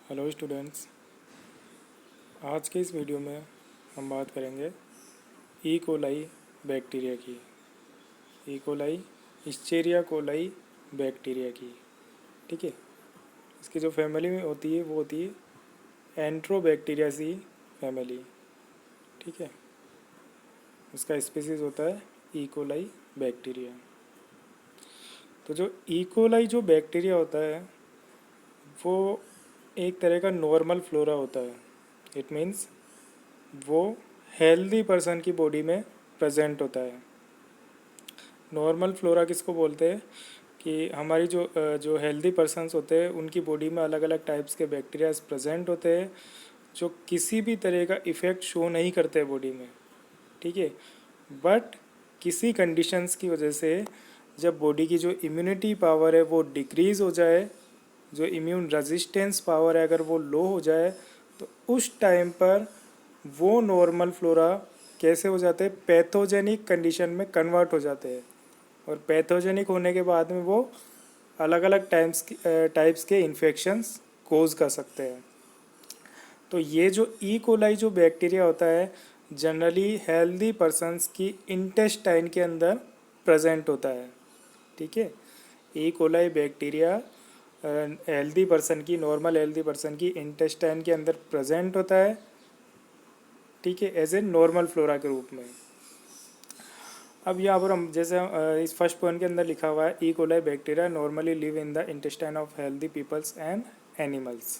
Hello students. आज के इस वीडियो में हम बात करेंगे ई कोलाई बैक्टीरिया की। ई कोलाई इस्चेरिया कोलाई बैक्टीरिया की। ठीक है। इसकी जो फैमिली में होती है वो होती है एंट्रोबैक्टीरियासी फैमिली। ठीक है। इसका स्पीसीज होता है ई कोलाई बैक्टीरिया। तो जो ई कोलाई जो बैक्टीरिया होता है वो एक तरह का नॉर्मल फ्लोरा होता है। इट मीन्स वो हेल्दी पर्सन की बॉडी में प्रेजेंट होता है। नॉर्मल फ्लोरा किसको बोलते हैं कि हमारी जो हेल्दी पर्सन्स होते हैं उनकी बॉडी में अलग अलग टाइप्स के बैक्टीरियाज प्रेजेंट होते हैं जो किसी भी तरह का इफ़ेक्ट शो नहीं करते बॉडी में। ठीक है। बट किसी कंडीशंस की वजह से जब बॉडी की जो इम्यूनिटी पावर है वो डिक्रीज़ हो जाए, जो इम्यून रेजिस्टेंस पावर है अगर वो लो हो जाए, तो उस टाइम पर वो नॉर्मल फ्लोरा कैसे हो जाते हैं, पैथोजेनिक कंडीशन में कन्वर्ट हो जाते हैं। और पैथोजेनिक होने के बाद में वो अलग अलग टाइप्स के इन्फेक्शंस कोज कर सकते हैं। तो ये जो ई कोलाई जो बैक्टीरिया होता है जनरली हेल्दी पर्सन्स की इंटेस्टाइन के अंदर प्रेजेंट होता है। ठीक है। E coli bacteria healthy person की, नॉर्मल हेल्दी पर्सन की इंटेस्टाइन के अंदर प्रेजेंट होता है। ठीक है, एज ए नॉर्मल फ्लोरा के रूप में। अब यहाँ पर हम जैसे इस फर्स्ट पॉइंट के अंदर लिखा हुआ है E coli bacteria normally live in the intestine of healthy peoples and animals.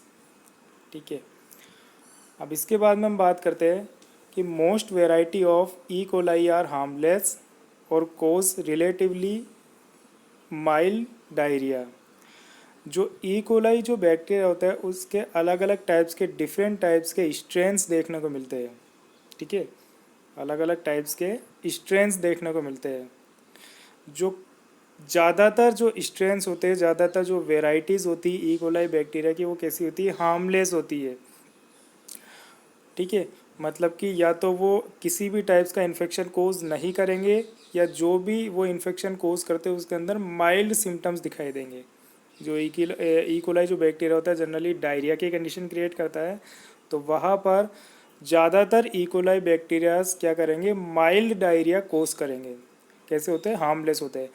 ठीक है। अब इसके बाद में हम बात करते हैं कि most variety of E coli are harmless और कोज रिलेटिवली माइल्ड डायरिया। जो ई कोलाई जो बैक्टीरिया होता है उसके अलग अलग टाइप्स के डिफरेंट टाइप्स के स्ट्रेन्स देखने को मिलते हैं। ठीक है। अलग अलग टाइप्स के स्ट्रेन्स देखने को मिलते हैं। जो ज़्यादातर जो स्ट्रेन्स होते हैं, ज़्यादातर जो वेराइटीज़ होती है ई कोलाई बैक्टीरिया की वो कैसी होती है, हार्मलेस होती है। ठीक है। मतलब कि या तो वो किसी भी टाइप्स का इन्फेक्शन कोज नहीं करेंगे या जो भी वो इन्फेक्शन कोज करते हैं उसके अंदर माइल्ड सिम्टम्स दिखाई देंगे। जो ई कोलाई जो बैक्टीरिया होता है जनरली डायरिया की कंडीशन क्रिएट करता है, तो वहाँ पर ज़्यादातर ई कोलाई बैक्टीरियाज क्या करेंगे, माइल्ड डायरिया कोज करेंगे। कैसे होते हैं, हार्मलेस होते हैं।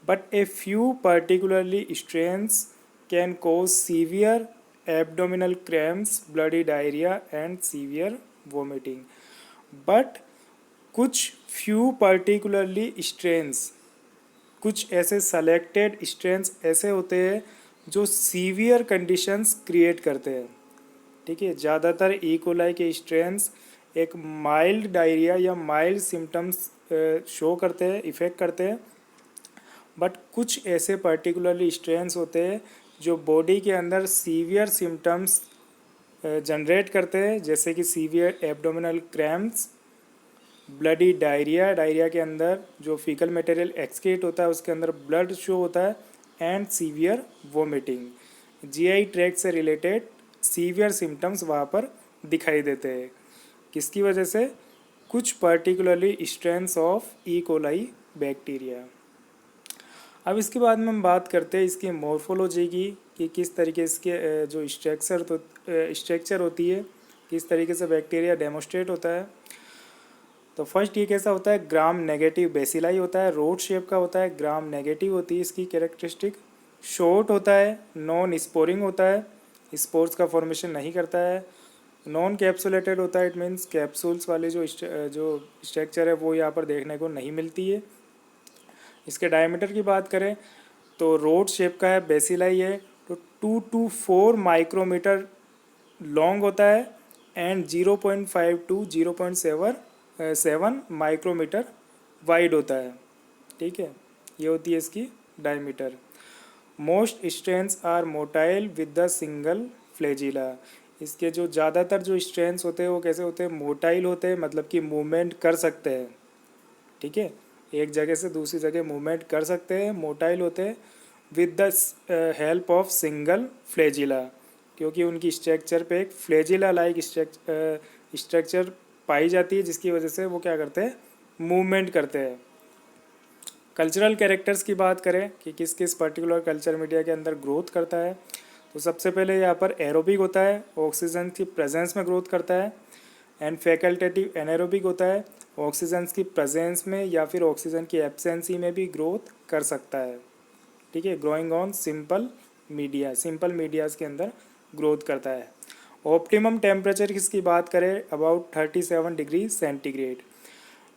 But a few particularly strains can cause severe abdominal cramps, bloody diarrhoea and severe vomiting. But कुछ फ्यू पर्टिकुलरली स्ट्रेन्स, कुछ ऐसे सेलेक्टेड स्ट्रेन्स ऐसे होते हैं जो सीवियर कंडीशंस क्रिएट करते हैं। ठीक है। ज़्यादातर ई कोलाई के स्ट्रेन्स एक माइल्ड डायरिया या माइल्ड सिम्टम्स शो करते हैं, इफ़ेक्ट करते हैं। बट कुछ ऐसे पर्टिकुलरली स्ट्रेन्स होते हैं जो बॉडी के अंदर सीवियर सिम्टम्स जनरेट करते हैं, जैसे कि severe abdominal cramps, bloody diarrhoea, diarrhoea के अंदर जो फीकल मटेरियल एक्सक्रीट होता है उसके अंदर ब्लड शो होता है, and severe vomiting. GI tract से रिलेटेड सीवियर सिम्टम्स वहाँ पर दिखाई देते हैं। किसकी वजह से, कुछ particularly strains of E coli bacteria. अब इसके बाद में हम बात करते हैं इसकी मॉर्फोलॉजी की कि किस तरीके इसके जो स्ट्रक्चर होती है, किस तरीके से बैक्टीरिया डेमोस्ट्रेट होता है। तो फर्स्ट ये कैसा होता है, ग्राम नेगेटिव बेसिलाई होता है, रोड शेप का होता है, ग्राम नेगेटिव होती है इसकी कैरेक्टरिस्टिक। शॉर्ट होता है, नॉन स्पोरिंग होता है, स्पोर्स का फॉर्मेशन नहीं करता है। नॉन कैप्सुलेटेड होता है, इट मीन्स कैप्सूल्स वाली जो स्ट्रक्चर है वो यहाँ पर देखने को नहीं मिलती है। इसके डायमीटर की बात करें तो रोड शेप का है, बेसिलाई है, तो 2 to 4 माइक्रोमीटर लॉन्ग होता है एंड 0.5 to 0.7 माइक्रोमीटर वाइड होता है। ठीक है। ये होती है इसकी diameter. Most strains are motile with the single flagella. इसके जो ज़्यादातर जो स्ट्रेन्स होते हैं वो कैसे होते हैं, मोटाइल होते हैं, मतलब कि मूवमेंट कर सकते हैं। ठीक है। एक जगह से दूसरी जगह मूवमेंट कर सकते हैं, मोटाइल होते हैं, with the help of single flagella, क्योंकि उनकी स्ट्रक्चर पे एक फ्लैजिला लाइक स्ट्रक्चर पाई जाती है जिसकी वजह से वो क्या करते हैं, मूवमेंट करते हैं। कल्चरल कैरेक्टर्स की बात करें कि किस किस पर्टिकुलर कल्चर मीडिया के अंदर ग्रोथ करता है, तो सबसे पहले यहाँ पर एरोबिक होता है, ऑक्सीजन की प्रेजेंस में ग्रोथ करता है। एंड फैकल्टेटिव एनारोबिक होता है, ऑक्सीजन की प्रेजेंस में या फिर ऑक्सीजन की एब्सेंसी में भी ग्रोथ कर सकता है। ठीक है, growing on simple media, simple medias के अंदर ग्रोथ करता है। ऑप्टिमम टेम्परेचर किसकी बात करें, अबाउट 37 डिग्री सेंटीग्रेड,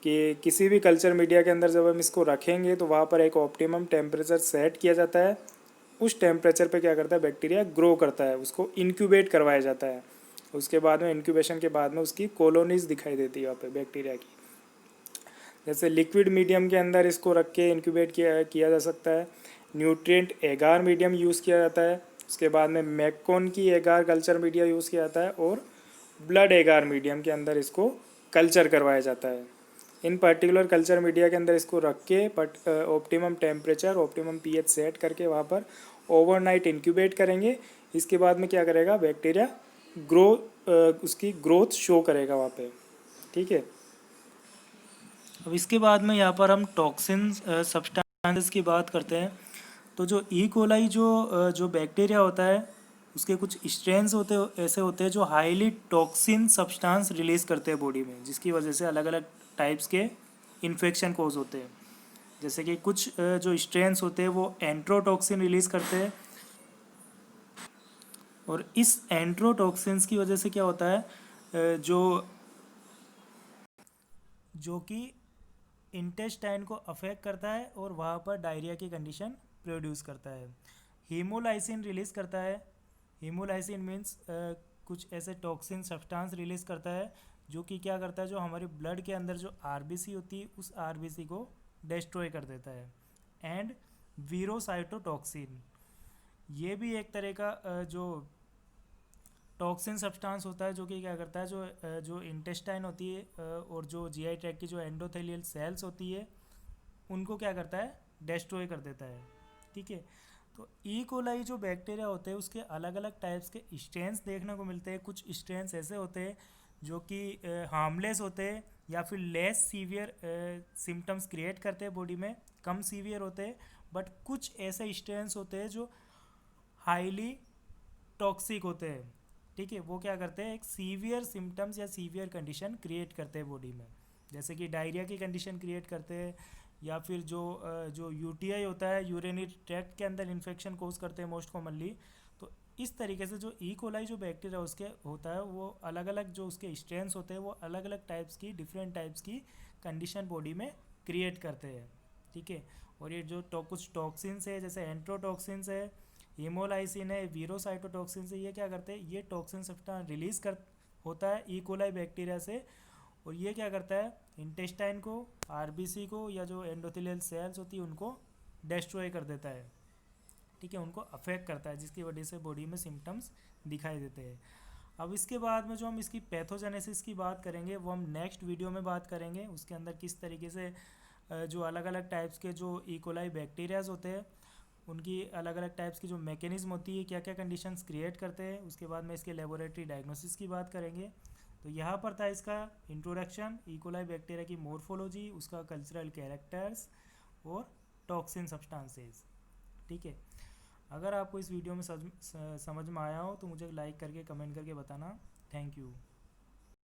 कि किसी भी कल्चर मीडिया के अंदर जब हम इसको रखेंगे तो वहाँ पर एक ऑप्टिमम टेम्परेचर सेट किया जाता है। उस टेम्परेचर पे क्या करता है, बैक्टीरिया ग्रो करता है, उसको इंक्यूबेट करवाया जाता है। उसके बाद में इंक्यूबेशन के बाद में उसकी कॉलोनीज दिखाई देती है वहाँ पे बैक्टीरिया की। जैसे लिक्विड मीडियम के अंदर इसको रख के इंक्यूबेट किया जा सकता है। न्यूट्रिएंट एगार मीडियम यूज़ किया जाता है। उसके बाद में मैकोन की एगार कल्चर मीडिया यूज़ किया जाता है और ब्लड एगार मीडियम के अंदर इसको कल्चर करवाया जाता है। इन पर्टिकुलर कल्चर मीडिया के अंदर इसको रख के optimum temperature, optimum pH set करके वहाँ पर ओवरनाइट इंक्यूबेट करेंगे। इसके बाद में क्या करेगा, बैक्टीरिया उसकी ग्रोथ शो करेगा वहाँ पे। ठीक है, अब इसके बाद में यहाँ पर हम टॉक्सिन सब्सटेंसेस की बात करते हैं। तो जो ई कोलाई जो बैक्टीरिया होता है उसके कुछ स्ट्रेन्स ऐसे होते हैं जो हाईली टॉक्सिन सब्सटेंस रिलीज़ करते हैं बॉडी में, जिसकी वजह से अलग अलग टाइप्स के इन्फेक्शन कोज होते हैं। जैसे कि कुछ जो स्ट्रेन्स होते हैं वो एंट्रोटॉक्सिन रिलीज़ करते हैं, और इस एंट्रोटॉक्सिन्स की वजह से क्या होता है, जो कि इंटेस्टाइन को अफेक्ट करता है और वहाँ पर डायरिया की कंडीशन प्रोड्यूस करता है। हीमोलाइसिन रिलीज़ करता है। हीमोलाइसिन मीन्स कुछ ऐसे टॉक्सिन सब्सटेंस रिलीज़ करता है जो कि क्या करता है, जो हमारे ब्लड के अंदर जो आरबीसी होती है उस आरबीसी को डिस्ट्रॉय कर देता है। एंड वीरोसाइटोटॉक्सिन, ये भी एक तरह का जो टॉक्सिन सब्सटेंस होता है जो कि क्या करता है, जो इंटेस्टाइन होती है और जो जीआई ट्रैक्ट की जो एंडोथेलियल सेल्स होती है उनको क्या करता है, डिस्ट्रॉय कर देता है। ठीक है, तो ई कोलाई जो बैक्टीरिया होते हैं उसके अलग अलग टाइप्स के स्ट्रेन्स देखने को मिलते हैं। कुछ स्ट्रेन्स ऐसे होते हैं जो कि हार्मलेस होते हैं या फिर लेस सीवियर सिम्टम्स क्रिएट करते हैं बॉडी में, कम सीवियर होते हैं। बट कुछ ऐसे स्ट्रेन्स होते हैं जो हाईली टॉक्सिक होते हैं। ठीक है, वो क्या करते हैं, एक सीवियर सिम्टम्स या सीवियर कंडीशन क्रिएट करते हैं बॉडी में, जैसे कि डायरिया की कंडीशन क्रिएट करते हैं, या फिर जो यूटीआई होता है, यूरिनरी ट्रैक्ट के अंदर इन्फेक्शन कोज करते हैं मोस्ट कॉमनली। तो इस तरीके से जो ई कोलाई जो बैक्टीरिया उसके होता है वो अलग अलग जो उसके स्ट्रेन्स होते हैं वो अलग अलग टाइप्स की, डिफरेंट टाइप्स की कंडीशन बॉडी में क्रिएट करते हैं। ठीक है, और ये जो कुछ टॉक्सिन्स है जैसे एंट्रोटॉक्सिन्स है, हीमोलाइसिन है, वीरोसाइटोटॉक्सिन से, ये क्या करते हैं, ये टॉक्सिन सब्सटेंस रिलीज कर होता है ई कोलाई बैक्टीरिया से, और ये क्या करता है, इंटेस्टाइन को, आरबीसी को, या जो एंडोथेलियल सेल्स होती है उनको डिस्ट्रॉय कर देता है। ठीक है, उनको अफेक्ट करता है, जिसकी वजह से बॉडी में सिम्टम्स दिखाई देते हैं। अब इसके बाद में जो हम इसकी पैथोजेनेसिस की बात करेंगे वो हम नेक्स्ट वीडियो में बात करेंगे। उसके अंदर किस तरीके से जो अलग अलग टाइप्स के जो ई कोलाई बैक्टीरियाज होते हैं उनकी अलग अलग टाइप्स की जो मैकेनिज्म होती है, क्या क्या कंडीशंस क्रिएट करते हैं, उसके बाद में इसके लेबोरेटरी डायग्नोसिस की बात करेंगे। तो यहाँ पर था इसका इंट्रोडक्शन, ई कोलाई बैक्टीरिया की मोर्फोलॉजी, उसका कल्चरल कैरेक्टर्स और टॉक्सिन सब्सटेंसेस। ठीक है, अगर आपको इस वीडियो में समझ में आया हो तो मुझे लाइक करके कमेंट करके बताना। Thank you.